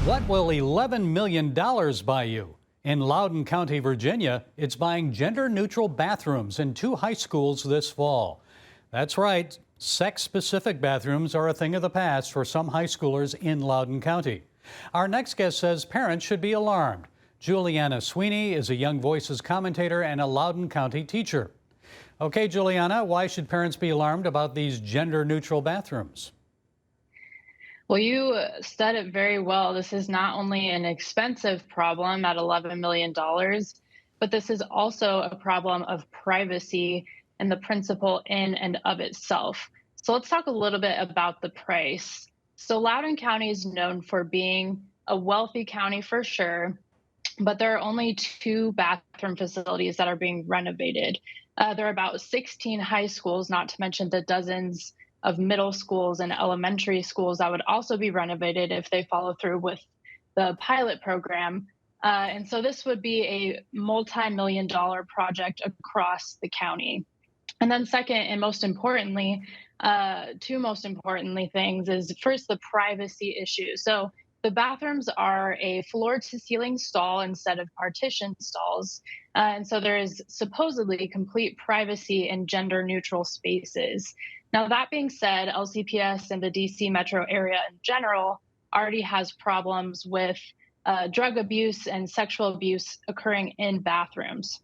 What will $11 million buy you? In Loudoun County, Virginia, it's buying gender-neutral bathrooms in 2 high schools this fall. That's right, sex-specific bathrooms are a thing of the past for some high schoolers in Loudoun County. Our next guest says parents should be alarmed. Julianna Sweeny is a Young Voices commentator and a Loudoun County teacher. Okay, Julianna, why should parents be alarmed about these gender-neutral bathrooms? Well, you said it very well. This is not only an expensive problem at $11 million, but this is also a problem of privacy and the principle in and of itself. So let's talk a little bit about the price. So Loudoun County is known for being a wealthy county for sure, but there are only 2 bathroom facilities that are being renovated. There are about 16 high schools, not to mention the dozens of middle schools and elementary schools that would also be renovated if they follow through with the pilot program. And so this would be a multi-million-dollar project across the county. And then second, and most importantly, 2 most importantly things is first the privacy issue. So the bathrooms are a floor-to-ceiling stall instead of partition stalls. And so there is supposedly complete privacy in gender-neutral spaces. Now, that being said, LCPS and the DC metro area in general already has problems with drug abuse and sexual abuse occurring in bathrooms.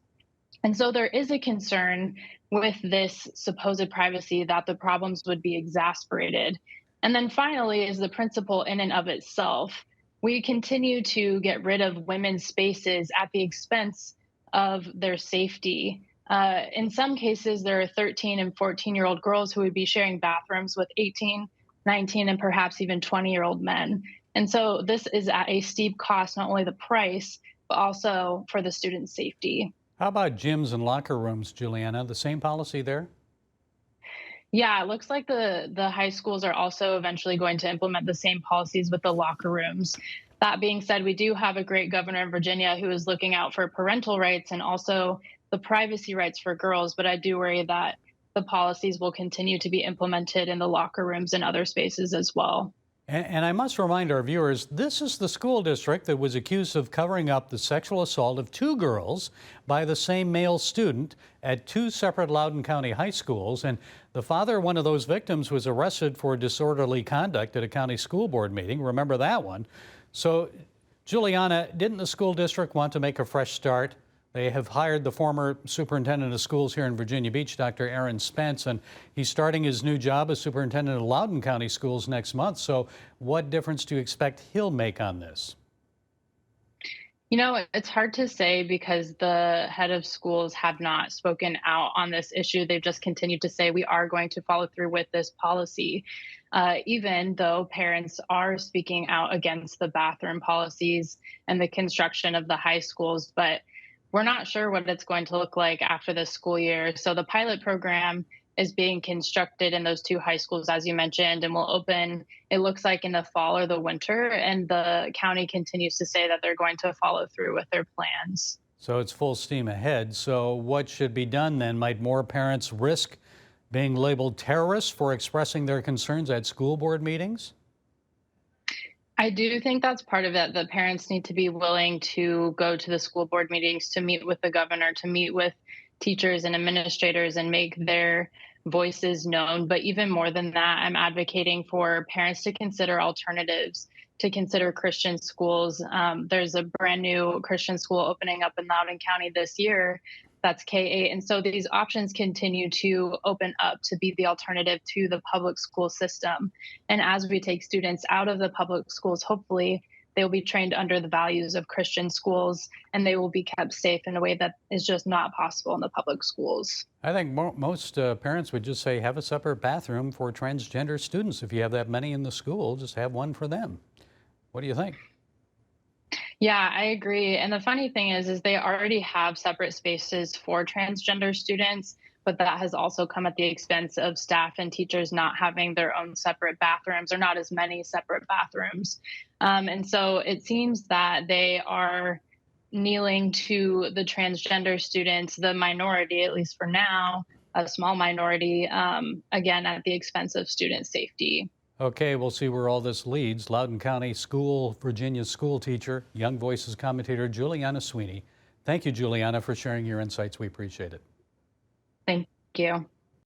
And so there is a concern with this supposed privacy that the problems would be exacerbated. And then finally is the principle in and of itself. We continue to get rid of women's spaces at the expense of their safety. In some cases, there are 13 and 14-year-old girls who would be sharing bathrooms with 18, 19, and perhaps even 20-year-old men. And so this is at a steep cost, not only the price, but also for the student safety. How about gyms and locker rooms, Juliana? The same policy there? Yeah, it looks like the high schools are also eventually going to implement the same policies with the locker rooms. That being said, we do have a great governor in Virginia who is looking out for parental rights and also the privacy rights for girls, but I do worry that the policies will continue to be implemented in the locker rooms and other spaces as well. And I must remind our viewers, this is the school district that was accused of covering up the sexual assault of 2 girls by the same male student at 2 separate Loudoun County high schools. And the father of one of those victims was arrested for disorderly conduct at a county school board meeting. Remember that one? So, Juliana, didn't the school district want to make a fresh start? They have hired the former superintendent of schools here in Virginia Beach, Dr. Aaron Spence, and he's starting his new job as superintendent of Loudoun County schools next month. So what difference do you expect he'll make on this? You know, it's hard to say because the head of schools have not spoken out on this issue. They've just continued to say we are going to follow through with this policy, even though parents are speaking out against the bathroom policies and the construction of the high schools. But we're not sure what it's going to look like after this school year. So the pilot program is being constructed in those 2 high schools, as you mentioned, and will open, it looks like, in the fall or the winter. And the county continues to say that they're going to follow through with their plans. So it's full steam ahead. So what should be done then? Might more parents risk being labeled terrorists for expressing their concerns at school board meetings? I do think that's part of it. The parents need to be willing to go to the school board meetings, to meet with the governor, to meet with teachers and administrators and make their voices known. But even more than that, I'm advocating for parents to consider alternatives, to consider Christian schools. There's a brand new Christian school opening up in Loudoun County this year. That's K-8. And so these options continue to open up to be the alternative to the public school system. And as we take students out of the public schools, hopefully they will be trained under the values of Christian schools and they will be kept safe in a way that is just not possible in the public schools. I think most parents would just say have a separate bathroom for transgender students. If you have that many in the school, just have one for them. What do you think? Yeah, I agree. And the funny thing is they already have separate spaces for transgender students, but that has also come at the expense of staff and teachers not having their own separate bathrooms or not as many separate bathrooms. And so it seems that they are kneeling to the transgender students, the minority, at least for now, a small minority, again, at the expense of student safety. Okay, we'll see where all this leads. Loudoun County School, Virginia school teacher, Young Voices commentator Julianna Sweeny. Thank you, Julianna, for sharing your insights. We appreciate it. Thank you.